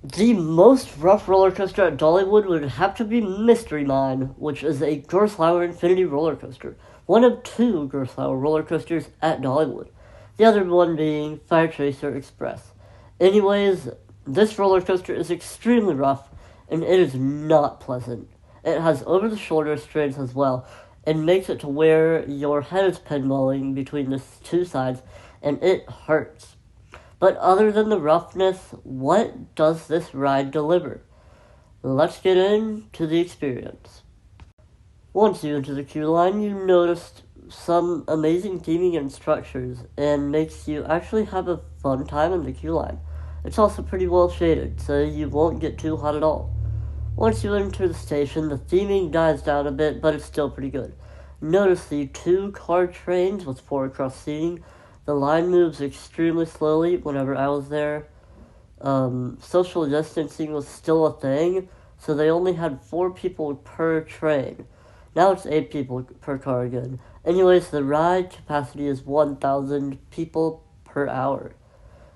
The most rough roller coaster at Dollywood would have to be Mystery Mine, which is a Gerstlauer Infinity roller coaster. One of two Gerstlauer roller coasters at Dollywood. The other one being Fire Tracer Express. Anyways, this roller coaster is extremely rough, and it is not pleasant. It has over-the-shoulder restraints as well, and makes it to where your head is pinballing between the two sides, and it hurts. But other than the roughness, what does this ride deliver? Let's get into the experience. Once you enter the queue line, you notice some amazing theming and structures, and makes you actually have a fun time in the queue line. It's also pretty well shaded, so you won't get too hot at all. Once you enter the station, the theming dies down a bit, but it's still pretty good. Notice the 2-car trains with 4-across seating. The line moves extremely slowly whenever I was there. Social distancing was still a thing, so they only had 4 people per train. Now it's 8 people per car again. Anyways, the ride capacity is 1,000 people per hour.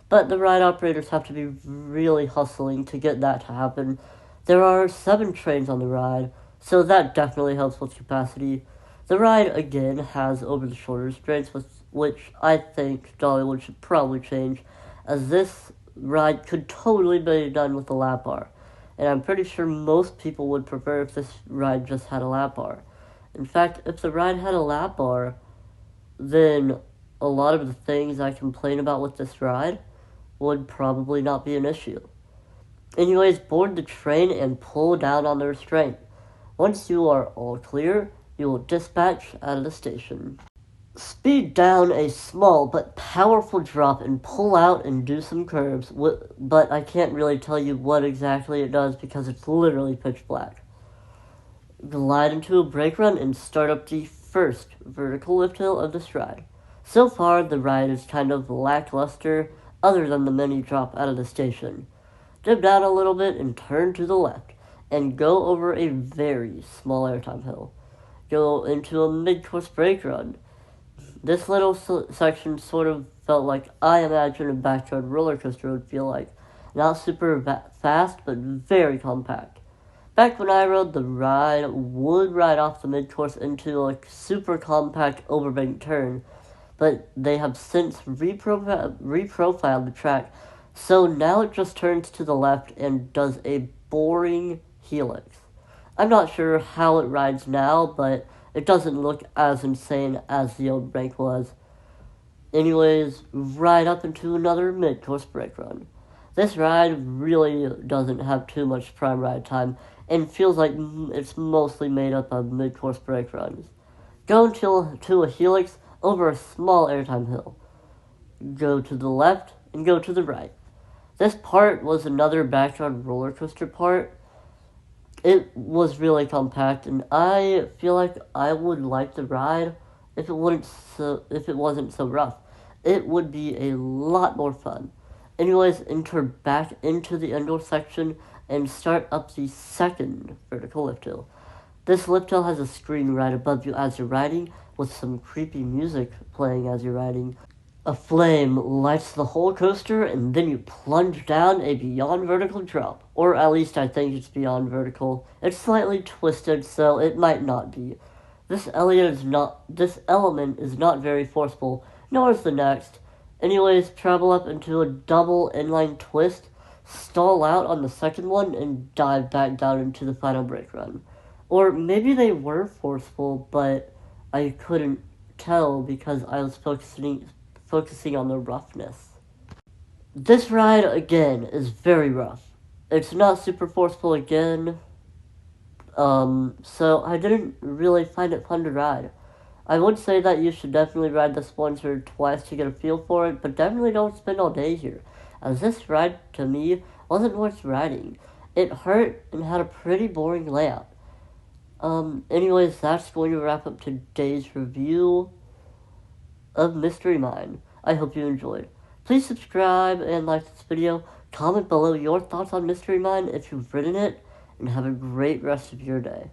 But the ride operators have to be really hustling to get that to happen. There are 7 trains on the ride, so that definitely helps with capacity. The ride, again, has over-the-shoulder restraints, which I think Dollywood should probably change, as this ride could totally be done with a lap bar. And I'm pretty sure most people would prefer if this ride just had a lap bar. In fact, if the ride had a lap bar, then a lot of the things I complain about with this ride would probably not be an issue. Anyways, board the train and pull down on the restraint. Once you are all clear, you will dispatch out of the station. Speed down a small but powerful drop and pull out and do some curves, but I can't really tell you what exactly it does because it's literally pitch black. Glide into a brake run and start up the first vertical lift hill of this ride. So far, the ride is kind of lackluster, other than the mini drop out of the station. Dip down a little bit and turn to the left, and go over a very small airtime hill. Go into a mid-course brake run. This little section sort of felt like I imagine a backyard roller coaster would feel like. Not super fast, but very compact. Back when I rode the ride, would ride off the mid-course into a super compact overbanked turn, but they have since reprofiled the track, so now it just turns to the left and does a boring helix. I'm not sure how it rides now, but it doesn't look as insane as the old brake was. Anyways, ride up into another mid-course brake run. This ride really doesn't have too much prime ride time, and feels like it's mostly made up of mid-course brake runs. Go to a helix over a small airtime hill. Go to the left and go to the right. This part was another backyard roller coaster part. It was really compact, and I feel like I would like the ride if it wasn't so rough. It would be a lot more fun. Anyways, enter back into the indoor section and start up the second vertical lift hill. This lift hill has a screen right above you as you're riding, with some creepy music playing as you're riding. A flame lights the whole coaster, and then you plunge down a beyond vertical drop. Or at least I think it's beyond vertical. It's slightly twisted, so it might not be. This element is not very forceful, nor is the next. Anyways, travel up into a double inline twist, stall out on the second one, and dive back down into the final brake run. Or maybe they were forceful, but I couldn't tell because I was focusing on the roughness. This ride, again, is very rough. It's not super forceful again, so I didn't really find it fun to ride. I would say that you should definitely ride this once or twice to get a feel for it, but definitely don't spend all day here, as this ride, to me, wasn't worth riding. It hurt and had a pretty boring layout. Anyways, that's going to wrap up today's review of Mystery Mine. I hope you enjoyed. Please subscribe and like this video. Comment below your thoughts on Mystery Mine if you've ridden it, and have a great rest of your day.